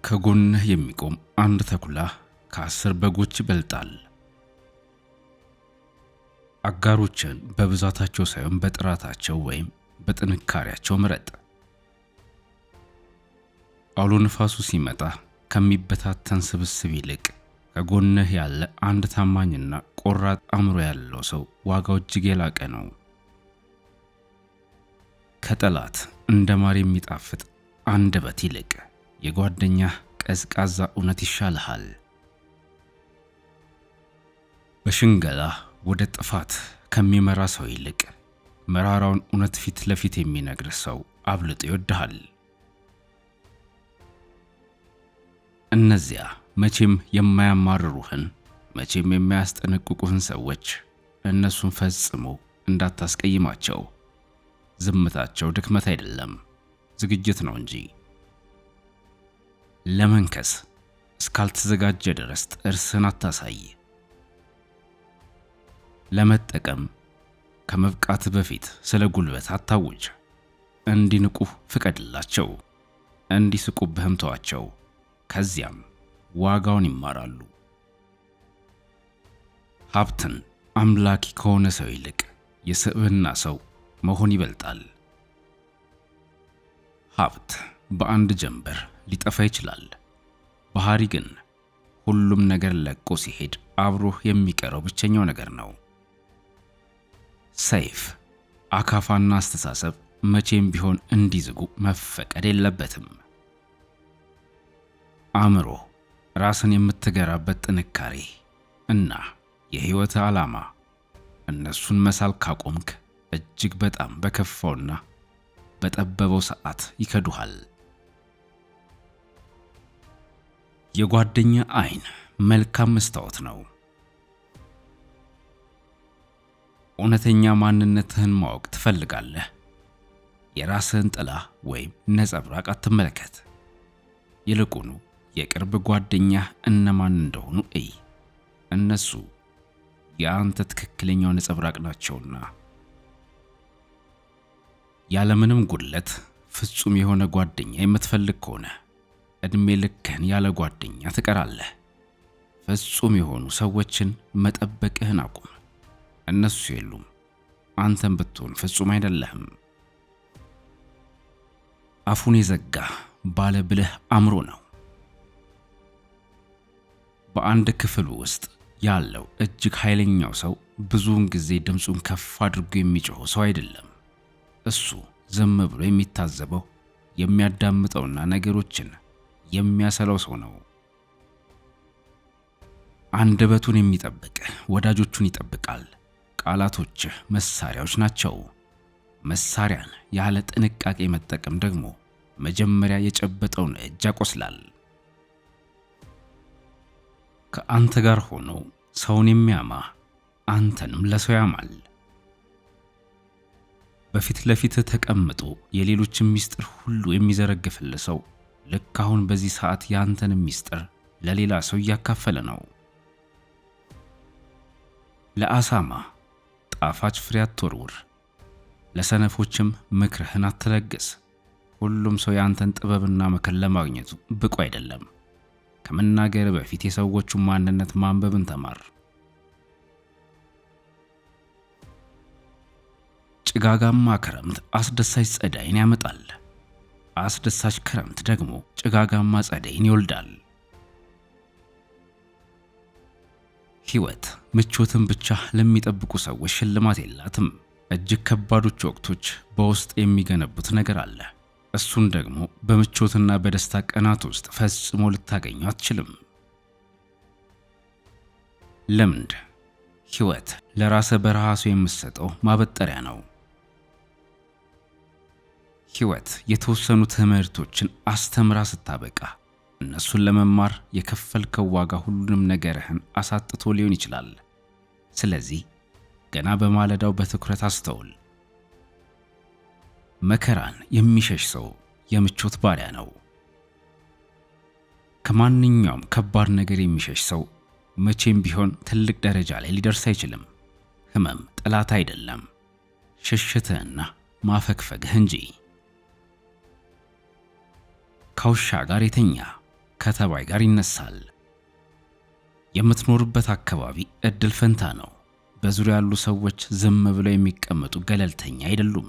ከጎንህ የሚቆም አንድ ተኩላ ከ10 በጎች ይበልጣል። አጋሮችን በብዛታቸው ሳይሆን በጥራታቸው ወይም በጥንካሬያቸው ምረጥ። አውሎ ንፋሱ ሲመጣ ከሚበታተን ስብስብ ይልቅ ከጎንህ ያለ አንድ ታማኝና ቆራጥ አእምሮ ያለው ሰው ዋጋው እጅግ የላቀ ነው። ከጠላት እንደ ማር የሚጣፍጥ አንደበት ይልቅ የጓደኛህ ቀዝቃዛ እውነት ይሻልሃል። በሽንገላ ወደ ጥፋት ከሚመራ ሰው ይልቅ መራራውን እውነት ፊት ለፊት የሚነግር ሰው አብልጦ ይወድሃል። እነዚያ መቼም የማያማርሩህን መቼም የማያስጠነቅቁህን ሰዎች እነሱን ፈጽሞ እንዳታስቀይማቸው። ዝምታቸው ድክመት አይደለም፣ ዝግጅት ነው እንጂ። ለመንከስ እስካልተዘጋጀ ድረስ ጥርስን አታሳይ። ለመጠቀም ከመብቃት በፊት ስለ ጉልበት አታውጅ። እንዲንቁህ ፍቀድላቸው፣ እንዲስቁብህም ተዋቸው። ከዚያም ዋጋውን ይማራሉ። ሀብትን አምላኪ ከሆነ ሰው ይልቅ የስብዕና ሰው መሆን ይበልጣል። ሀብት በአንድ ጀንበር ሊጠፋ ይችላል። ባህሪ ግን ሁሉም ነገር ለቆ ሲሄድ አብሮህ የሚቀረው ብቸኛው ነገር ነው። ሰይፍ፣ አካፋና አስተሳሰብ መቼም ቢሆን እንዲዝጉ መፈቀድ የለበትም። አእምሮ፣ ራስን የምትገራበት ጥንካሬ እና የህይወት ዓላማ፣ እነሱን መሳል ካቆምክ እጅግ በጣም በከፋውና በጠበበው ሰዓት ይከዱሃል። የጓደኛ አይን መልካም መስታወት ነው። እውነተኛ ማንነትህን ማወቅ ትፈልጋለህ? የራስህን ጥላ ወይም ነጸብራቅ አትመለከት። ይልቁኑ የቅርብ ጓደኛህ እነማን እንደሆኑ እይ። እነሱ የአንተ ትክክለኛው ነጸብራቅ ናቸውና። ያለምንም ጉድለት ፍጹም የሆነ ጓደኛ የምትፈልግ ከሆነ እድሜ ልክህን ያለ ጓደኛ ትቀራለህ። ፍጹም የሆኑ ሰዎችን መጠበቅህን አቁም። እነሱ የሉም፣ አንተም ብትሆን ፍጹም አይደለህም። አፉን የዘጋ ባለ ብልህ አእምሮ ነው። በአንድ ክፍል ውስጥ ያለው እጅግ ኃይለኛው ሰው ብዙውን ጊዜ ድምፁን ከፍ አድርጎ የሚጮህ ሰው አይደለም። እሱ ዝም ብሎ የሚታዘበው የሚያዳምጠውና ነገሮችን የሚያሰላው ሰው ነው። አንደበቱን የሚጠብቅ ወዳጆቹን ይጠብቃል። ቃላቶችህ መሳሪያዎች ናቸው። መሳሪያን ያለ ጥንቃቄ መጠቀም ደግሞ መጀመሪያ የጨበጠውን እጅ ያቆስላል። ከአንተ ጋር ሆኖ ሰውን የሚያማ አንተንም ለሰው ያማል። በፊት ለፊት ተቀምጦ የሌሎችን ሚስጥር ሁሉ የሚዘረግፍልህ ሰው ልክ አሁን በዚህ ሰዓት ያንተን ሚስጥር ለሌላ ሰው እያካፈለ ነው። ለአሳማ ጣፋጭ ፍሬ አትወርውር፣ ለሰነፎችም ምክርህን አትለግስ። ሁሉም ሰው ያንተን ጥበብና ምክር ለማግኘቱ ብቁ አይደለም። ከመናገር በፊት የሰዎቹን ማንነት ማንበብን ተማር። ጭጋጋማ ክረምት አስደሳች ጸዳይን ያመጣል። አስደሳች ክረምት ደግሞ ጭጋጋማ ጸዳይን ይወልዳል። ሕይወት ምቾትን ብቻ ለሚጠብቁ ሰዎች ሽልማት የላትም። እጅግ ከባዶች ወቅቶች በውስጥ የሚገነቡት ነገር አለ። እሱን ደግሞ በምቾትና በደስታ ቀናት ውስጥ ፈጽሞ ልታገኘው አትችልም። ልምድ፣ ሕይወት ለራስህ በራሱ የምትሰጠው ማበጠሪያ ነው። ሕይወት የተወሰኑ ትምህርቶችን አስተምራ ስታበቃ እነሱን ለመማር የከፈልከው ዋጋ ሁሉንም ነገርህን አሳጥቶ ሊሆን ይችላል። ስለዚህ ገና በማለዳው በትኩረት አስተውል። መከራን የሚሸሽ ሰው የምቾት ባሪያ ነው። ከማንኛውም ከባድ ነገር የሚሸሽ ሰው መቼም ቢሆን ትልቅ ደረጃ ላይ ሊደርስ አይችልም። ህመም ጠላት አይደለም፣ ሽሽትህና ማፈግፈግህ እንጂ። ከውሻ ጋር የተኛ ከተባይ ጋር ይነሳል። የምትኖርበት አካባቢ እድል ፈንታ ነው። በዙሪያ ያሉ ሰዎች ዝም ብለው የሚቀመጡ ገለልተኛ አይደሉም።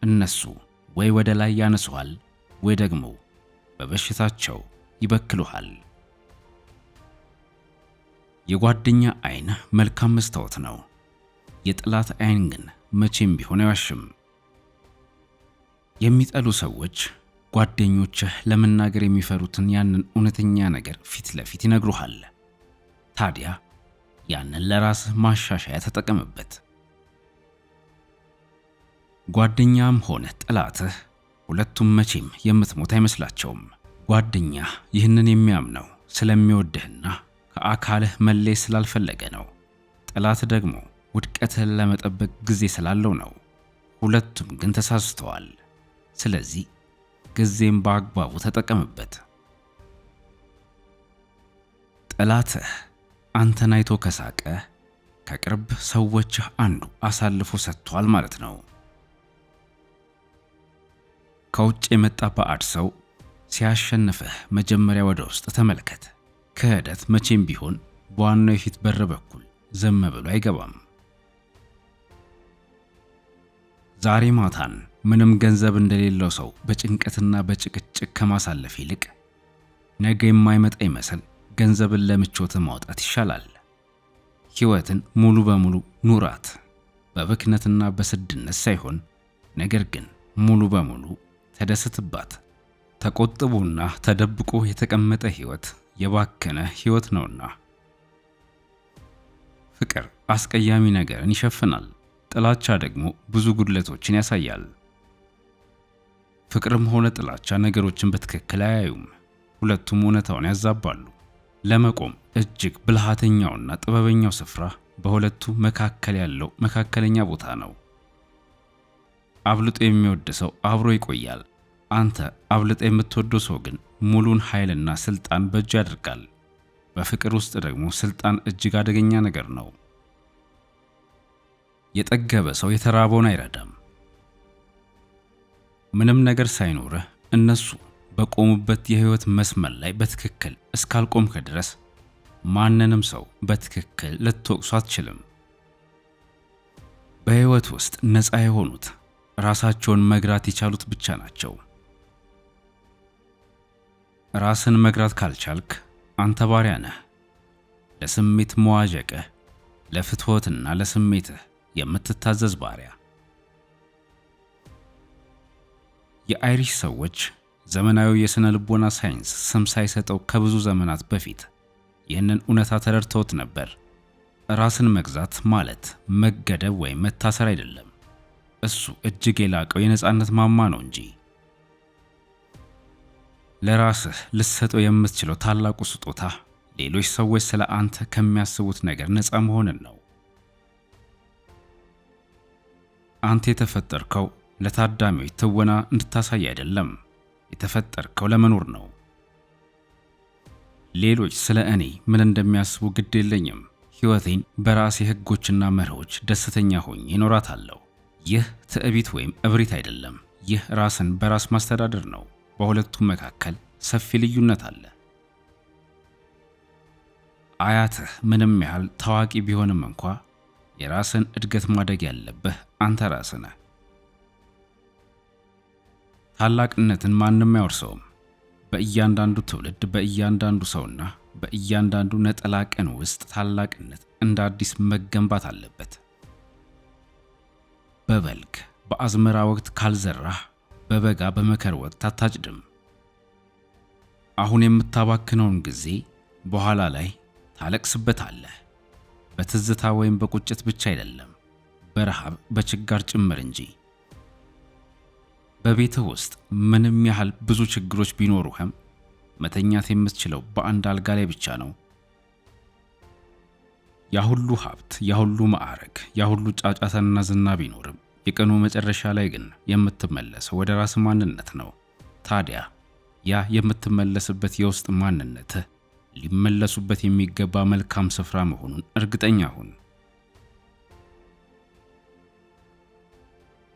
እነሱ ወይ ወደ ላይ ያነሱሃል ወይ ደግሞ በበሽታቸው ይበክሉሃል። የጓደኛ አይን መልካም መስታወት ነው። የጠላት አይን ግን መቼም ቢሆን አይዋሽም። የሚጠሉ ሰዎች ጓደኞችህ ለመናገር የሚፈሩትን ያንን እውነተኛ ነገር ፊት ለፊት ይነግሩሃል። ታዲያ ያንን ለራስህ ማሻሻያ ተጠቀምበት። ጓደኛም ሆነ ጠላትህ ሁለቱም መቼም የምትሞት አይመስላቸውም። ጓደኛህ ይህንን የሚያምነው ስለሚወድህና ከአካልህ መለየት ስላልፈለገ ነው። ጠላት ደግሞ ውድቀትህን ለመጠበቅ ጊዜ ስላለው ነው። ሁለቱም ግን ተሳስተዋል። ስለዚህ ጊዜም በአግባቡ ተጠቀምበት። ጠላትህ አንተን አይቶ ከሳቀ ከቅርብ ሰዎችህ አንዱ አሳልፎ ሰጥቷል ማለት ነው። ከውጭ የመጣ ባዕድ ሰው ሲያሸንፍህ መጀመሪያ ወደ ውስጥ ተመልከት። ክህደት መቼም ቢሆን በዋናው የፊት በር በኩል ዘም ብሎ አይገባም። ዛሬ ማታን ምንም ገንዘብ እንደሌለው ሰው በጭንቀትና በጭቅጭቅ ከማሳለፍ ይልቅ ነገ የማይመጣ ይመስል ገንዘብን ለምቾት ማውጣት ይሻላል። ሕይወትን ሙሉ በሙሉ ኑራት፣ በብክነትና በስድነት ሳይሆን፣ ነገር ግን ሙሉ በሙሉ ተደስትባት። ተቆጥቦና ተደብቆ የተቀመጠ ሕይወት የባከነ ሕይወት ነውና። ፍቅር አስቀያሚ ነገርን ይሸፍናል፣ ጥላቻ ደግሞ ብዙ ጉድለቶችን ያሳያል። ፍቅርም ሆነ ጥላቻ ነገሮችን በትክክል አያዩም፣ ሁለቱም እውነታውን ያዛባሉ። ለመቆም እጅግ ብልሃተኛውና ጥበበኛው ስፍራ በሁለቱ መካከል ያለው መካከለኛ ቦታ ነው። አብልጦ የሚወድ ሰው አብሮ ይቆያል። አንተ አብልጦ የምትወደው ሰው ግን ሙሉን ኃይልና ስልጣን በእጁ ያደርጋል። በፍቅር ውስጥ ደግሞ ስልጣን እጅግ አደገኛ ነገር ነው። የጠገበ ሰው የተራበውን አይረዳም። ምንም ነገር ሳይኖርህ እነሱ በቆሙበት የህይወት መስመር ላይ በትክክል እስካልቆምክ ድረስ ማንንም ሰው በትክክል ልትወቅሱ አትችልም። በህይወት ውስጥ ነፃ የሆኑት ራሳቸውን መግራት የቻሉት ብቻ ናቸው። ራስን መግራት ካልቻልክ አንተ ባሪያ ነህ። ለስሜት መዋዠቅህ፣ ለፍትወትና ለስሜትህ የምትታዘዝ ባሪያ። የአይሪሽ ሰዎች ዘመናዊ የሥነ ልቦና ሳይንስ ስም ሳይሰጠው ከብዙ ዘመናት በፊት ይህንን እውነታ ተረድተውት ነበር። ራስን መግዛት ማለት መገደብ ወይም መታሰር አይደለም። እሱ እጅግ የላቀው የነጻነት ማማ ነው እንጂ። ለራስህ ልትሰጠው የምትችለው ታላቁ ስጦታ ሌሎች ሰዎች ስለ አንተ ከሚያስቡት ነገር ነፃ መሆንን ነው። አንተ የተፈጠርከው ለታዳሚዎች ትወና እንድታሳይ አይደለም። የተፈጠርከው ለመኖር ነው። ሌሎች ስለ እኔ ምን እንደሚያስቡ ግድ የለኝም። ሕይወቴን በራሴ ሕጎችና መርሆች ደስተኛ ሆኜ እኖራታለሁ። ይህ ትዕቢት ወይም እብሪት አይደለም። ይህ ራስን በራስ ማስተዳደር ነው። በሁለቱም መካከል ሰፊ ልዩነት አለ። አያትህ ምንም ያህል ታዋቂ ቢሆንም እንኳ የራስን እድገት ማደግ ያለብህ አንተ ራስህ ነህ። ታላቅነትን ማንም አይወርሰውም። በእያንዳንዱ ትውልድ፣ በእያንዳንዱ ሰውና በእያንዳንዱ ነጠላ ቀን ውስጥ ታላቅነት እንደ አዲስ መገንባት አለበት። በበልግ በአዝመራ ወቅት ካልዘራህ በበጋ በመከር ወቅት አታጭድም። አሁን የምታባክነውን ጊዜ በኋላ ላይ ታለቅስበታለህ። በትዝታ ወይም በቁጭት ብቻ አይደለም፣ በረሃብ በችጋር ጭምር እንጂ። በቤትህ ውስጥ ምንም ያህል ብዙ ችግሮች ቢኖሩህም መተኛት የምትችለው በአንድ አልጋ ላይ ብቻ ነው። ያ ሁሉ ሀብት፣ ያ ሁሉ ማዕረግ፣ ያ ሁሉ ጫጫታና ዝና ቢኖርም የቀኑ መጨረሻ ላይ ግን የምትመለሰው ወደ ራስ ማንነት ነው። ታዲያ ያ የምትመለስበት የውስጥ ማንነትህ ሊመለሱበት የሚገባ መልካም ስፍራ መሆኑን እርግጠኛ ሁን።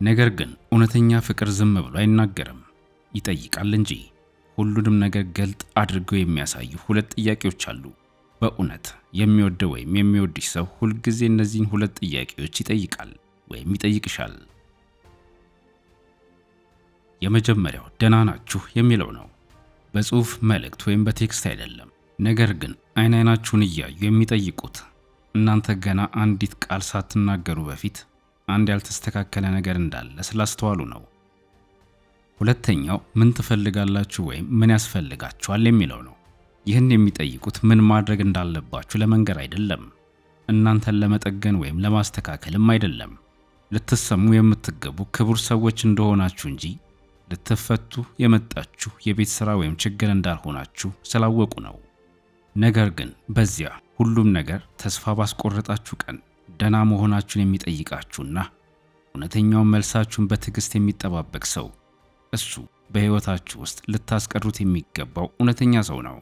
ነገር ግን እውነተኛ ፍቅር ዝም ብሎ አይናገርም፣ ይጠይቃል እንጂ። ሁሉንም ነገር ገልጥ አድርገው የሚያሳዩ ሁለት ጥያቄዎች አሉ። በእውነት የሚወደው ወይም የሚወድሽ ሰው ሁልጊዜ እነዚህን ሁለት ጥያቄዎች ይጠይቃል ወይም ይጠይቅሻል። የመጀመሪያው ደህና ናችሁ የሚለው ነው። በጽሑፍ መልእክት ወይም በቴክስት አይደለም፣ ነገር ግን አይን አይናችሁን እያዩ የሚጠይቁት እናንተ ገና አንዲት ቃል ሳትናገሩ በፊት አንድ ያልተስተካከለ ነገር እንዳለ ስላስተዋሉ ነው። ሁለተኛው ምን ትፈልጋላችሁ ወይም ምን ያስፈልጋችኋል የሚለው ነው። ይህን የሚጠይቁት ምን ማድረግ እንዳለባችሁ ለመንገር አይደለም፣ እናንተን ለመጠገን ወይም ለማስተካከልም አይደለም። ልትሰሙ የምትገቡ ክቡር ሰዎች እንደሆናችሁ እንጂ ልትፈቱ የመጣችሁ የቤት ሥራ ወይም ችግር እንዳልሆናችሁ ስላወቁ ነው። ነገር ግን በዚያ ሁሉም ነገር ተስፋ ባስቆረጣችሁ ቀን ደህና መሆናችሁን የሚጠይቃችሁና እውነተኛውን መልሳችሁን በትዕግስት የሚጠባበቅ ሰው እሱ በሕይወታችሁ ውስጥ ልታስቀሩት የሚገባው እውነተኛ ሰው ነው።